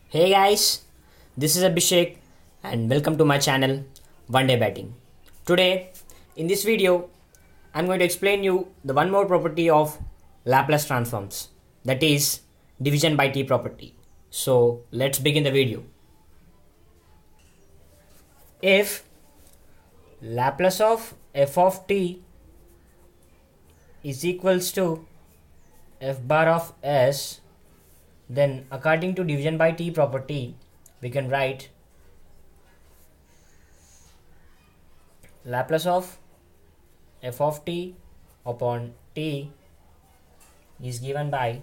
Hey guys, this is Abhishek and welcome to my channel One Day Batting. Today in this video I'm going to explain you the one more property of Laplace transforms, that is division by t property. So let's begin the video. If Laplace of f of t is equals to f bar of s, then according to division by t property we can write Laplace of f of t upon t is given by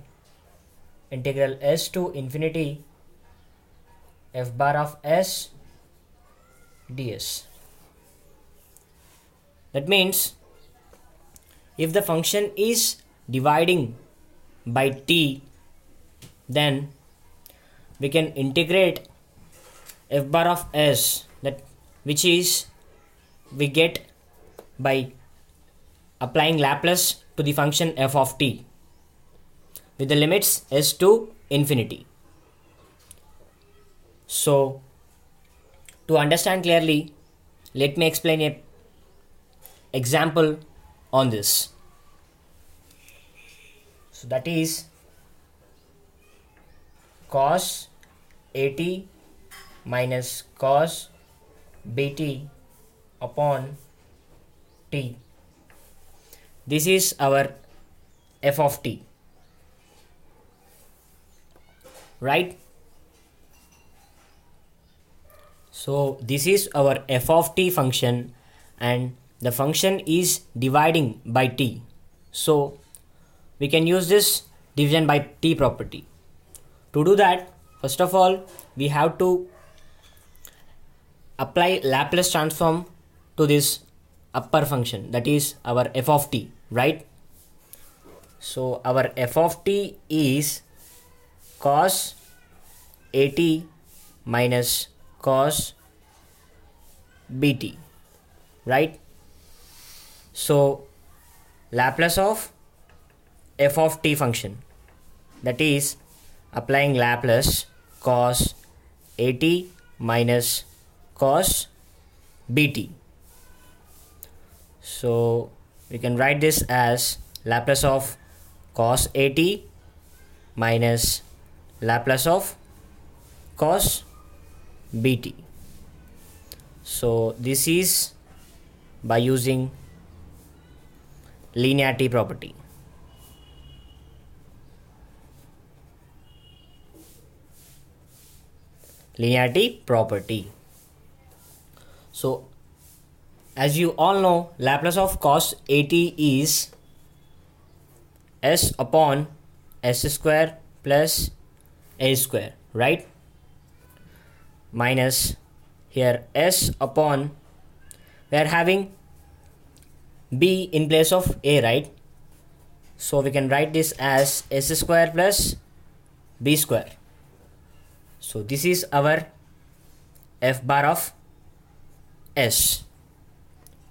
integral s to infinity f bar of s ds. That means if the function is dividing by t, then we can integrate f bar of s, that which is we get by applying Laplace to the function f of t with the limits s to infinity. So to understand clearly, let me explain a example on this. So that is cos at minus cos bt upon t. This is our f of t, right? So this is our f of t function and the function is dividing by t. So we can use this division by t property. To do that, first of all, we have to apply Laplace transform to this upper function, that is our f of t, right? So our f of t is cos at minus cos bt, right? So Laplace of f of t function, that is applying Laplace cos at minus cos bt. So we can write this as Laplace of cos at minus Laplace of cos bt. So this is by using linearity property. So as you all know, Laplace of cos at is s upon s square plus a square, right? Minus here s upon, we are having b in place of a, right? So we can write this as s square plus b square. So this is our f bar of s,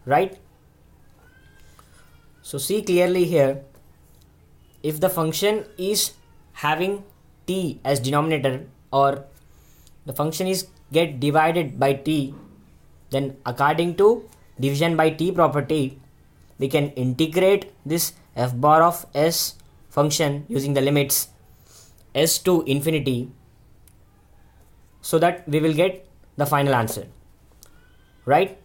right? So see clearly here, if the function is having t as denominator or the function is get divided by t, then according to division by t property we can integrate this f bar of s function using the limits s to infinity, so that we will get the final answer, right?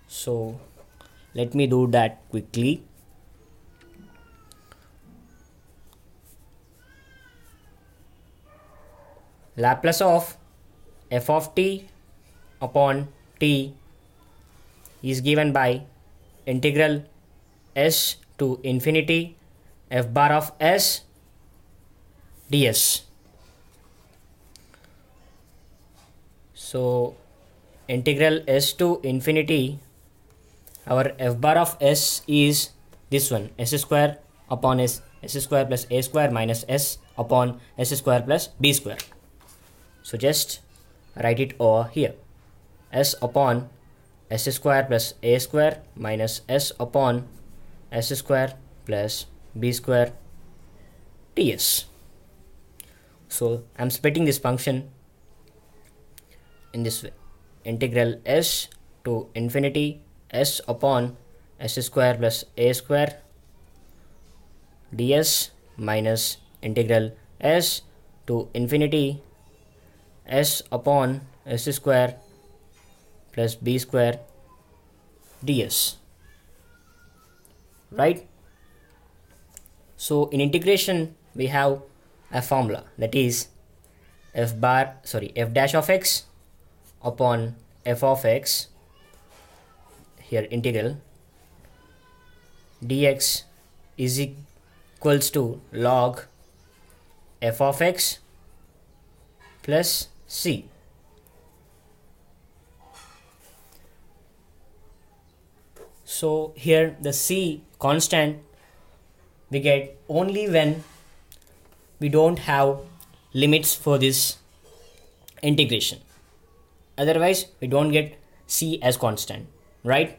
So let me do that quickly. Laplace of f of t upon t is given by integral s to infinity f bar of s ds. So integral s to infinity, our f bar of s is this one, s square upon s square plus a square minus s upon s square plus b square. So just write it over here, s upon s square plus a square minus s upon s square plus b square ds. So I'm splitting this function in this way: integral s to infinity s upon s square plus a square ds minus integral s to infinity s upon s square plus b square ds, right? So in integration we have a formula, that is f dash of x upon f of x, here integral dx is equals to log f of x plus c. So here the c constant we get only when we don't have limits for this integration, otherwise we don't get c as constant, right?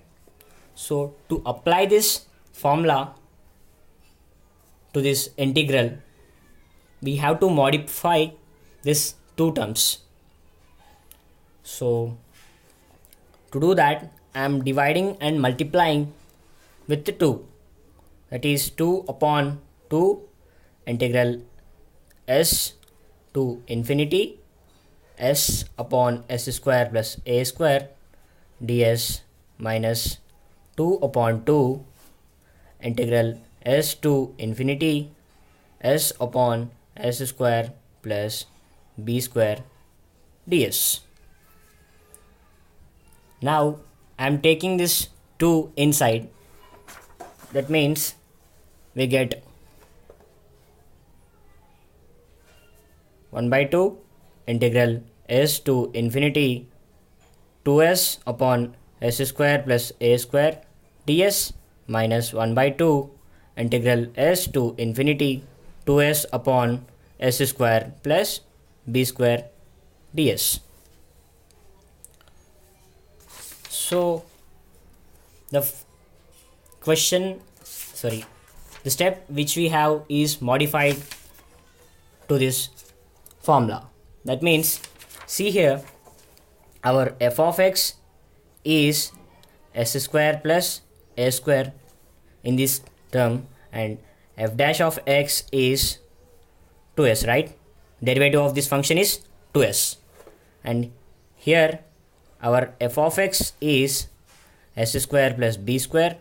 So to apply this formula to this integral, we have to modify this two terms. So to do that, I am dividing and multiplying with 2, that is 2 upon 2 integral s to infinity s upon s square plus a square ds minus 2 upon 2 integral s to infinity s upon s square plus b square ds. Now I am taking this 2 inside, that means we get 1 by 2 integral s to infinity 2s upon s square plus a square ds minus 1 by 2 integral s to infinity 2s upon s square plus b square ds. So the the step which we have is modified to this formula. That means, see here, our f of x is s square plus a square in this term, and f dash of x is 2s, right? Derivative of this function is 2s, and here our f of x is s square plus b square,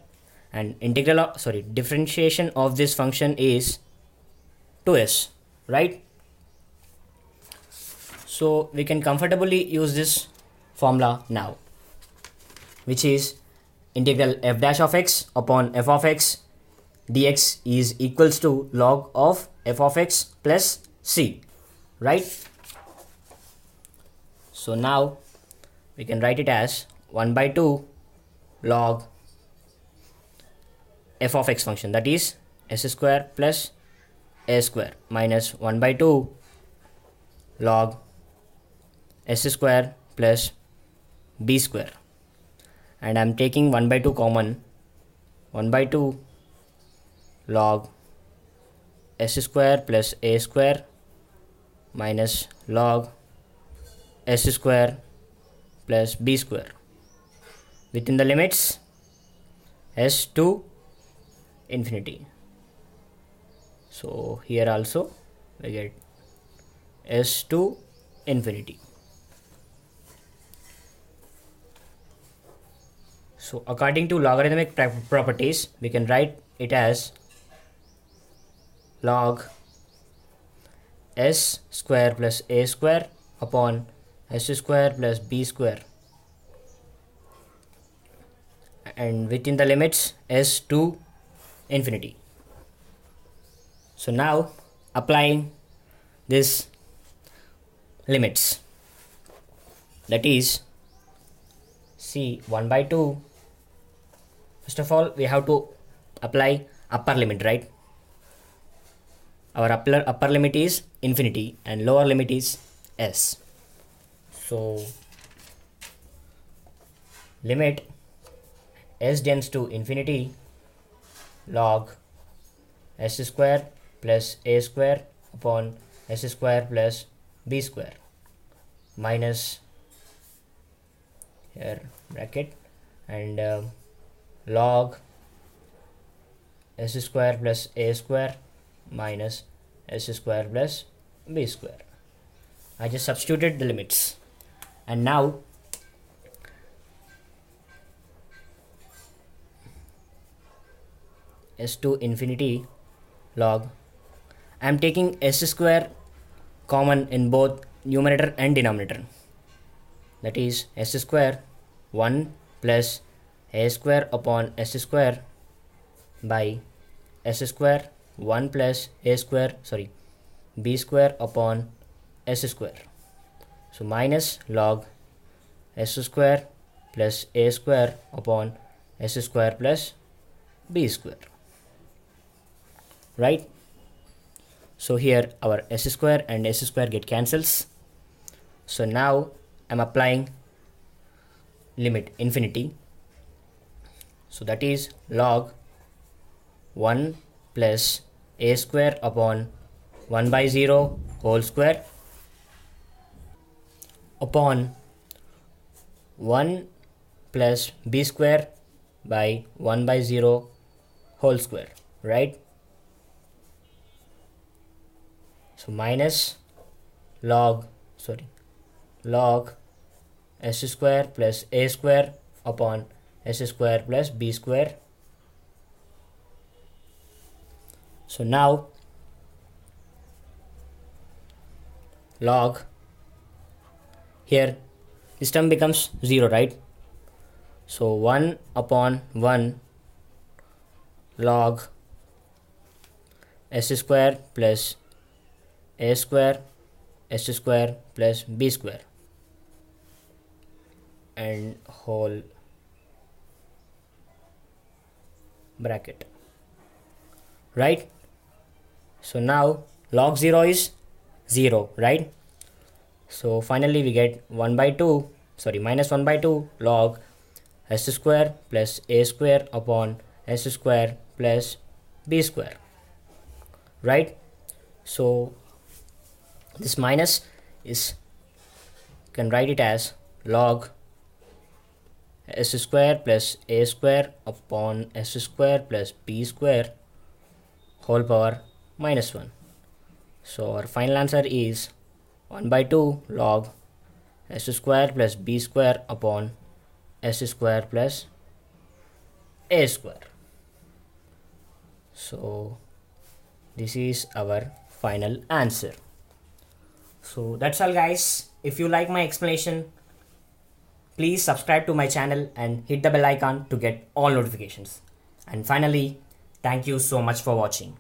and differentiation of this function is 2s, right? So we can comfortably use this formula now, which is integral f dash of x upon f of x dx is equals to log of f of x plus c, right? So now we can write it as 1 by 2 log f of x function, that is s square plus a square, minus 1 by 2 log s square plus b square, and I am taking 1 by 2 common, 1 by 2 log s square plus a square minus log s square plus b square within the limits s to infinity. So here also we get s to infinity. So according to logarithmic properties, we can write it as log s square plus a square upon s square plus b square, and within the limits s to infinity. So now applying this limits, that is, see, 1 by 2, first of all we have to apply upper limit, right? Our upper limit is infinity and lower limit is s. So limit s tends to infinity log s square plus a square upon s square plus b square minus here bracket and log s square plus a square minus s square plus b square. I just substituted the limits, and now s to infinity log, I am taking s square common in both numerator and denominator, that is s square 1 plus a square upon s square by s square 1 plus a square b square upon s square. So minus log s square plus a square upon s square plus b square, right? So here our s square and s square get cancels. So now I'm applying limit infinity. So that is log 1 plus a square upon 1 by 0 whole square upon 1 plus b square by 1 by 0 whole square, right? So minus log s square plus a square upon s square plus b square. So now log, here this term becomes 0, right? So 1 upon 1 log s square plus a square s square plus b square and whole bracket, right? So now log 0 is 0, right? So finally we get minus 1 by 2 log s square plus a square upon s square plus b square, right? So this minus is, you can write it as log s square plus a square upon s square plus b square whole power minus 1. So our final answer is 1 by 2 log s square plus b square upon s square plus a square. So this is our final answer. So that's all, guys. If you like my explanation, please subscribe to my channel and hit the bell icon to get all notifications. And finally, thank you so much for watching.